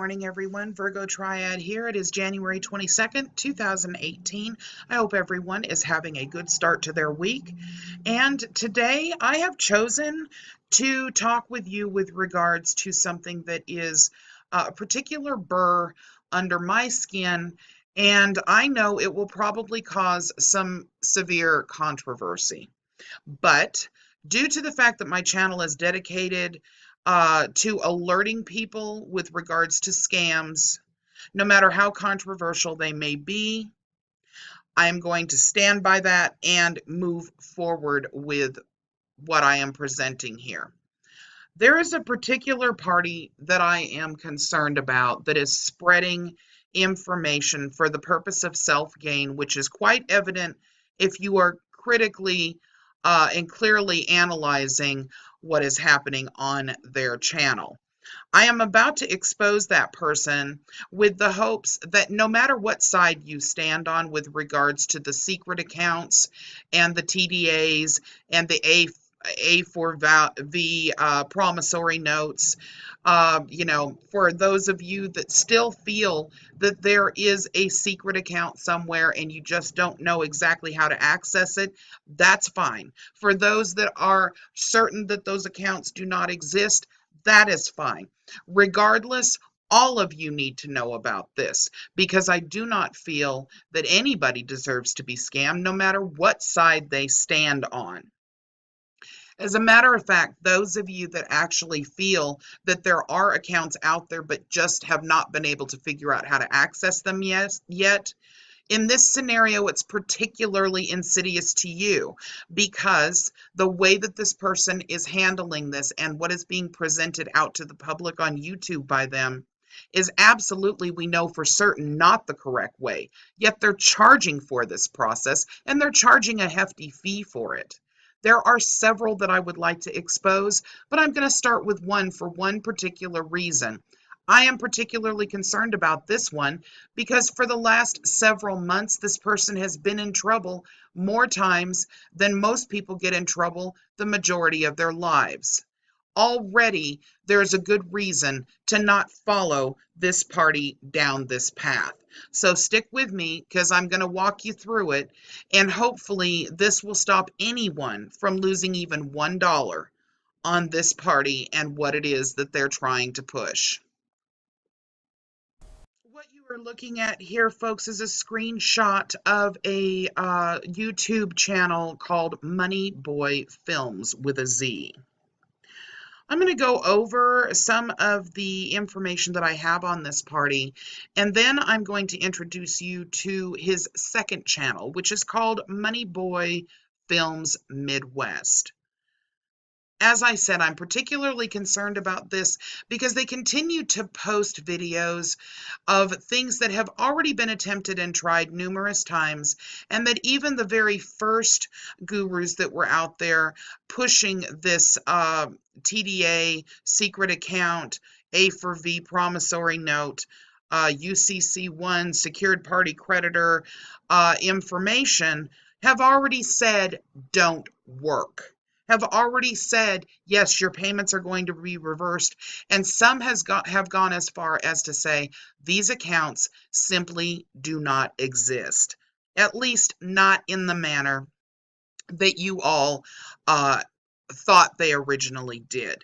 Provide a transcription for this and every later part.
morning, everyone. Virgo Triad here. It is January 22nd, 2018. I hope everyone is having a good start to their week. And today I have chosen to talk with you with regards to something that is a particular burr under my skin, and I know it will probably cause some severe controversy. But due to the fact that my channel is dedicated to alerting people with regards to scams, no matter how controversial they may be, I am going to stand by that and move forward with what I am presenting here. There is a particular party that I am concerned about that is spreading information for the purpose of self-gain, which is quite evident if you are critically and clearly analyzing what is happening on their channel. I am about to expose that person with the hopes that no matter what side you stand on with regards to the secret accounts and the TDAs and the A4V promissory notes, for those of you that still feel that there is a secret account somewhere and you just don't know exactly how to access it, that's fine. For those that are certain that those accounts do not exist, that is fine. Regardless, all of you need to know about this because I do not feel that anybody deserves to be scammed, no matter what side they stand on. As a matter of fact, those of you that actually feel that there are accounts out there but just have not been able to figure out how to access them yet, in this scenario, it's particularly insidious to you because the way that this person is handling this and what is being presented out to the public on YouTube by them is absolutely, we know for certain, not the correct way. Yet they're charging for this process and they're charging a hefty fee for it. There are several that I would like to expose, but I'm going to start with one for one particular reason. I am particularly concerned about this one because for the last several months, this person has been in trouble more times than most people get in trouble the majority of their lives. Already, there's a good reason to not follow this party down this path. So stick with me because I'm going to walk you through it, and hopefully this will stop anyone from losing even $1 on this party and what it is that they're trying to push. What you are looking at here, folks, is a screenshot of a YouTube channel called Money Boy Films with a Z. I'm going to go over some of the information that I have on this party, and then I'm going to introduce you to his second channel, which is called Money Boy Films Midwest. As I said, I'm particularly concerned about this because they continue to post videos of things that have already been attempted and tried numerous times, and that even the very first gurus that were out there pushing this TDA, secret account, A4V promissory note, UCC1, secured party creditor information have already said don't work. Have already said, yes, your payments are going to be reversed, and some have gone as far as to say these accounts simply do not exist, at least not in the manner that you all thought they originally did.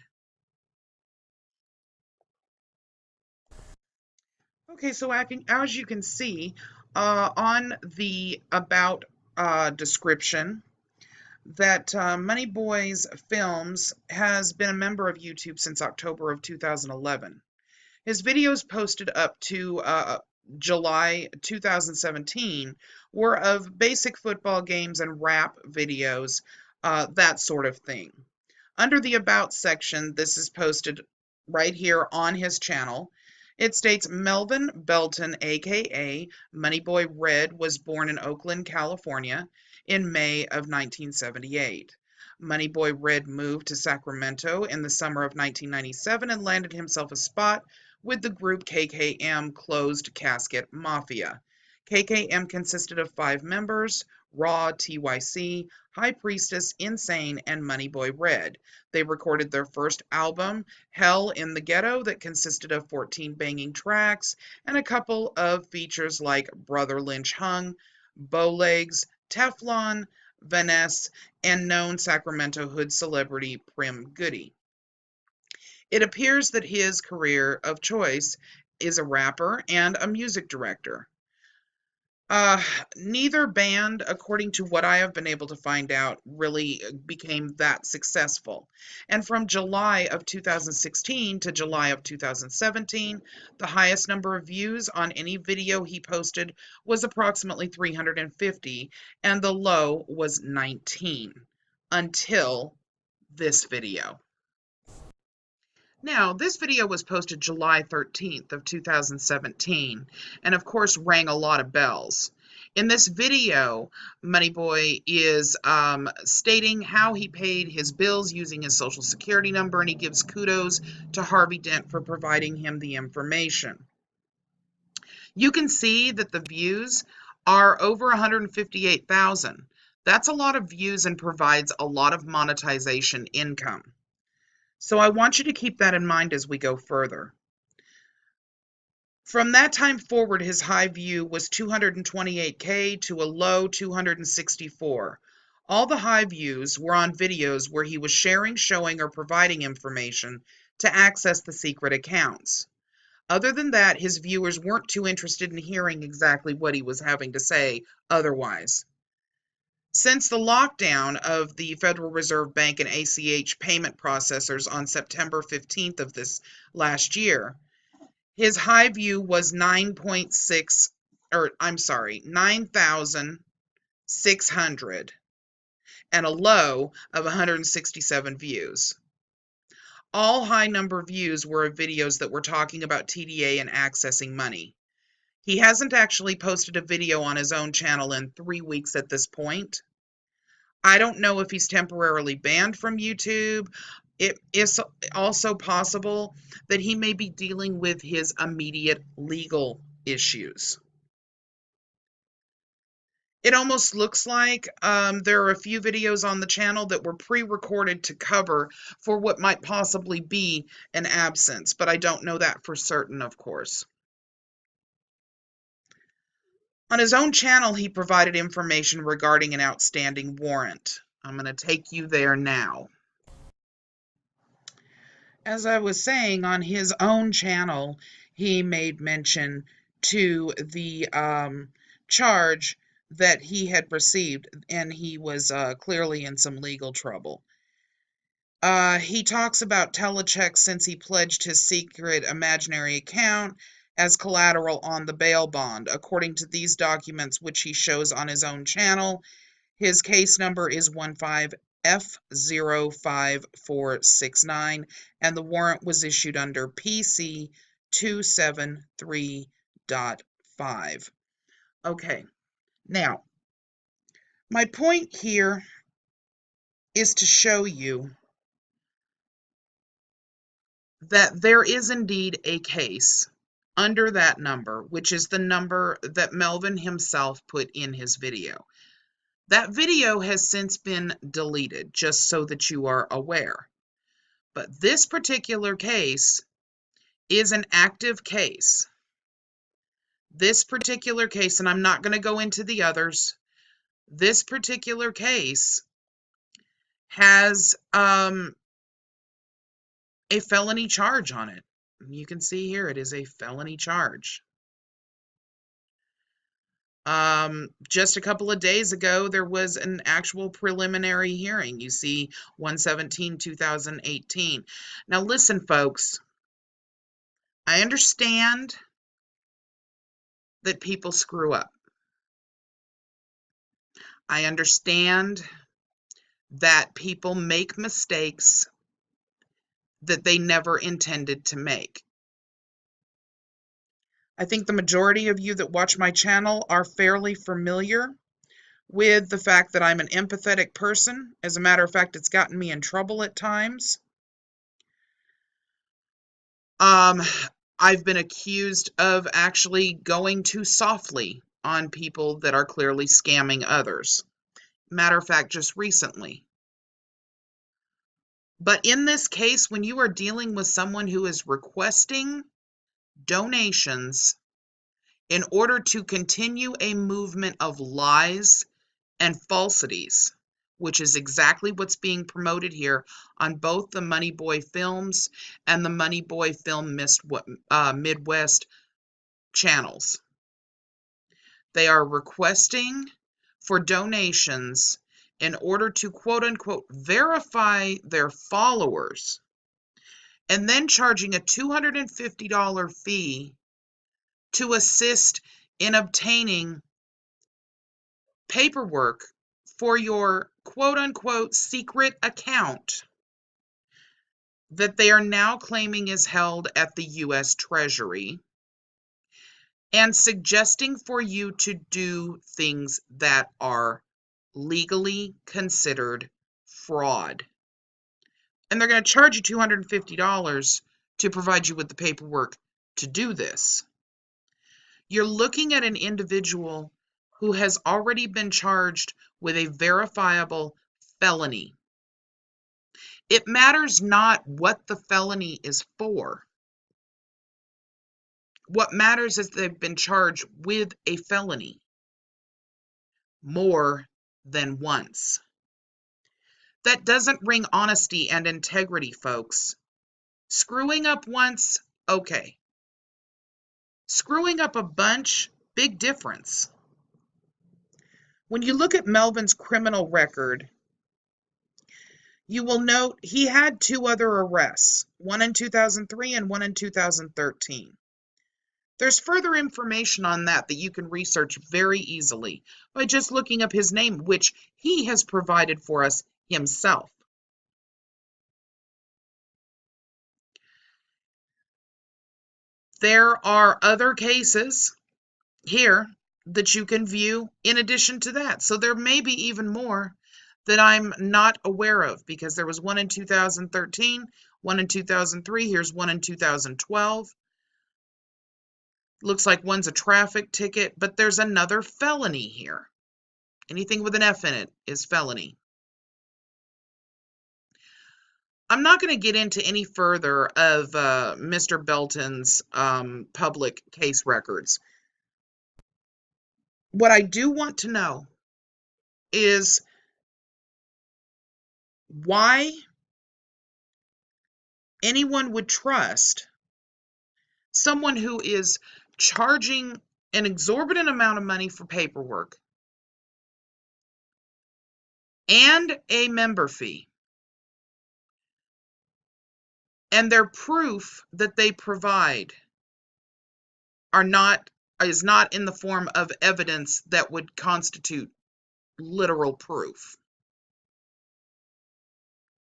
Okay, so as you can see on the About description, that Money Boys Films has been a member of YouTube since October of 2011. His videos posted up to July 2017 were of basic football games and rap videos, that sort of thing. Under the About section, this is posted right here on his channel. It states Melvin Belton, aka Moneyboy Red, was born in Oakland, California in May of 1978. Moneyboy Red moved to Sacramento in the summer of 1997 and landed himself a spot with the group KKM Closed Casket Mafia. KKM consisted of 5 members: Raw, TYC, High Priestess, Insane, and Moneyboy Red. They recorded their first album, Hell in the Ghetto, that consisted of 14 banging tracks and a couple of features like Brother Lynch Hung, Bowlegs, Teflon, Vanessa, and known Sacramento hood celebrity Prim Goody. It appears that his career of choice is a rapper and a music director. Neither band, according to what I have been able to find out, really became that successful. And from July of 2016 to July of 2017, the highest number of views on any video he posted was approximately 350, and the low was 19, until this video. Now, this video was posted July 13th of 2017, and of course rang a lot of bells. In this video, Moneyboy is stating how he paid his bills using his social security number, and he gives kudos to Harvey Dent for providing him the information. You can see that the views are over 158,000. That's a lot of views and provides a lot of monetization income. So I want you to keep that in mind as we go further. From that time forward, his high view was 228K to a low 264. All the high views were on videos where he was sharing, showing, or providing information to access the secret accounts. Other than that, his viewers weren't too interested in hearing exactly what he was having to say otherwise. Since the lockdown of the Federal Reserve Bank and ACH payment processors on September 15th of this last year, his high view was 9,600 and a low of 167 views. All high number views were of videos that were talking about TDA and accessing money. He hasn't actually posted a video on his own channel in 3 weeks at this point. I don't know if he's temporarily banned from YouTube. It is also possible that he may be dealing with his immediate legal issues. It almost looks like there are a few videos on the channel that were pre-recorded to cover for what might possibly be an absence, but I don't know that for certain, of course. On his own channel, he provided information regarding an outstanding warrant. I'm going to take you there now. As I was saying, on his own channel, he made mention to the charge that he had received, and he was clearly in some legal trouble. He talks about telechecks since he pledged his secret imaginary account as collateral on the bail bond. According to these documents, which he shows on his own channel, his case number is 15F05469, and the warrant was issued under PC 273.5. Okay, now, my point here is to show you that there is indeed a case under that number, which is the number that Melvin himself put in his video. That video has since been deleted, just so that you are aware. But this particular case is an active case. This particular case, and I'm not going to go into the others, this particular case has a felony charge on it. You can see here it is a felony charge. Just a couple of days ago, there was an actual preliminary hearing. You see 1/17/2018. Now listen, folks. I understand that people screw up. I understand that people make mistakes that they never intended to make. I think the majority of you that watch my channel are fairly familiar with the fact that I'm an empathetic person. As a matter of fact, it's gotten me in trouble at times. I've been accused of actually going too softly on people that are clearly scamming others. Matter of fact, just recently. But in this case, when you are dealing with someone who is requesting donations in order to continue a movement of lies and falsities, which is exactly what's being promoted here on both the Money Boy Films and the Money Boy Film Midwest channels. They are requesting for donations in order to quote-unquote verify their followers, and then charging a $250 fee to assist in obtaining paperwork for your quote-unquote secret account that they are now claiming is held at the U.S. Treasury, and suggesting for you to do things that are legally considered fraud. And they're going to charge you $250 to provide you with the paperwork to do this. You're looking at an individual who has already been charged with a verifiable felony. It matters not what the felony is for. What matters is they've been charged with a felony more than once. That doesn't bring honesty and integrity, folks. Screwing up once, okay. Screwing up a bunch, big difference. When you look at Melvin's criminal record, you will note he had 2 other arrests, one in 2003 and one in 2013. There's further information on that you can research very easily by just looking up his name, which he has provided for us himself. There are other cases here that you can view in addition to that. So there may be even more that I'm not aware of, because there was one in 2013, one in 2003, here's one in 2012. Looks like one's a traffic ticket, but there's another felony here. Anything with an F in it is felony. I'm not going to get into any further of Mr. Belton's public case records. What I do want to know is why anyone would trust someone who is charging an exorbitant amount of money for paperwork and a member fee, and their proof that they provide is not in the form of evidence that would constitute literal proof.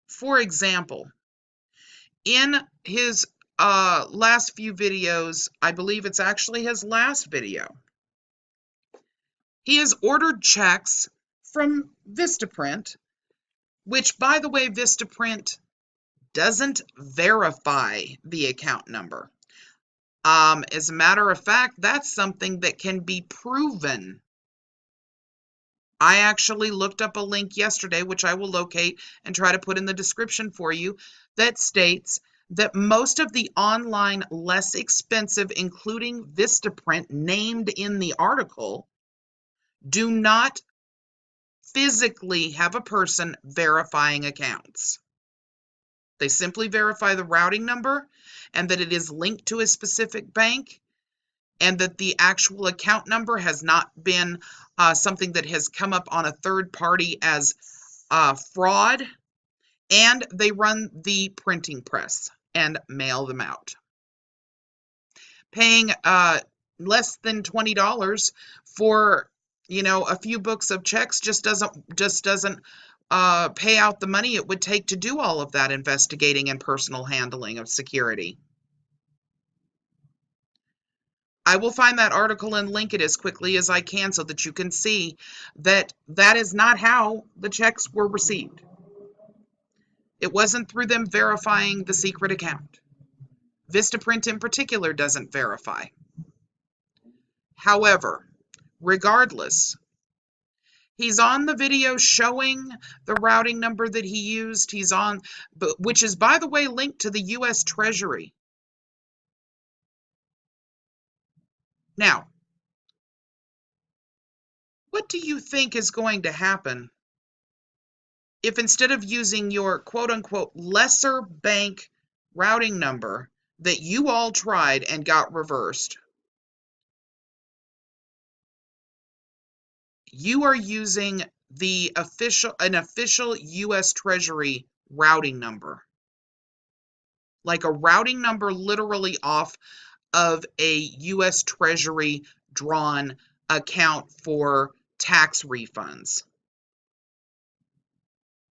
For example, in his last few videos, I believe it's actually his last video, he has ordered checks from Vistaprint, which, by the way, Vistaprint doesn't verify the account number. As a matter of fact, that's something that can be proven. I actually looked up a link yesterday, which I will locate and try to put in the description for you, that states that most of the online less expensive, including Vistaprint named in the article, do not physically have a person verifying accounts. They simply verify the routing number and that it is linked to a specific bank, and that the actual account number has not been something that has come up on a third party as fraud, and they run the printing press and mail them out. Paying less than $20 for a few books of checks just doesn't pay out the money it would take to do all of that investigating and personal handling of security. I will find that article and link it as quickly as I can so that you can see that that is not how the checks were received. It wasn't through them verifying the secret account. Vistaprint in particular doesn't verify. However, regardless. He's on the video showing the routing number that he used. He's on, which is, by the way, linked to the U.S. Treasury. Now, what do you think is going to happen if instead of using your quote-unquote lesser bank routing number that you all tried and got reversed, you are using an official U.S. Treasury routing number, like a routing number literally off of a U.S. Treasury drawn account for tax refunds?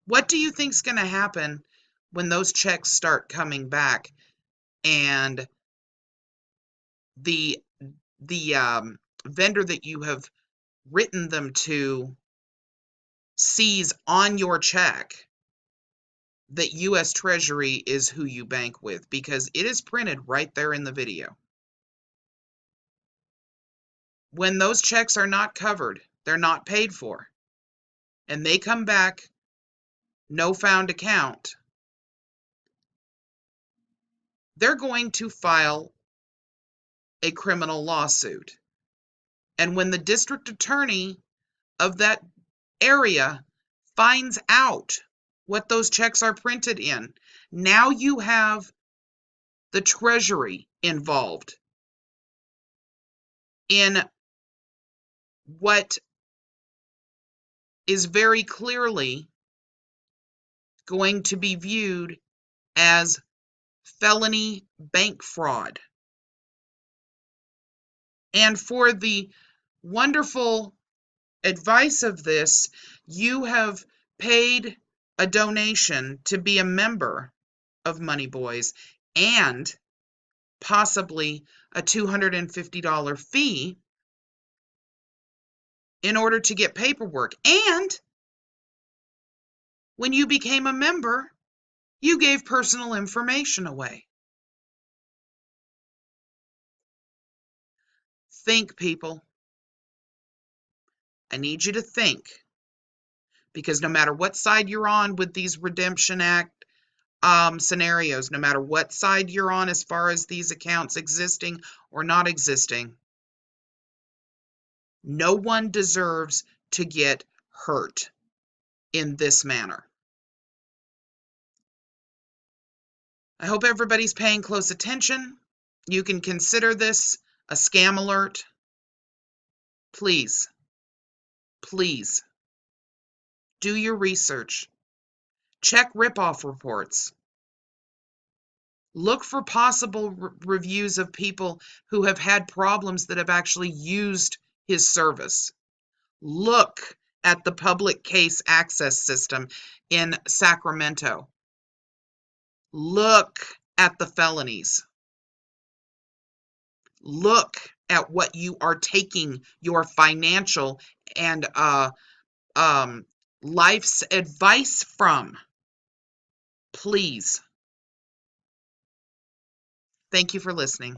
What do you think's going to happen when those checks start coming back and the vendor that you have written them to sees on your check that U.S. Treasury is who you bank with, because it is printed right there in the video? When those checks are not covered, they're not paid for, and they come back no found account, they're going to file a criminal lawsuit. And when the district attorney of that area finds out what those checks are printed in, now you have the Treasury involved in what is very clearly going to be viewed as felony bank fraud. And for the wonderful advice of this, you have paid a donation to be a member of Money Boys, and possibly a $250 fee in order to get paperwork. And when you became a member, you gave personal information away. Think, people. I need you to think, because no matter what side you're on with these Redemption Act scenarios, no matter what side you're on as far as these accounts existing or not existing, no one deserves to get hurt in this manner. I hope everybody's paying close attention. You can consider this a scam alert. Please, please, do your research. Check ripoff reports. Look for possible reviews of people who have had problems that have actually used his service. Look at the public case access system in Sacramento. Look at the felonies. Look at what you are taking your financial and life's advice from. Please. Thank you for listening.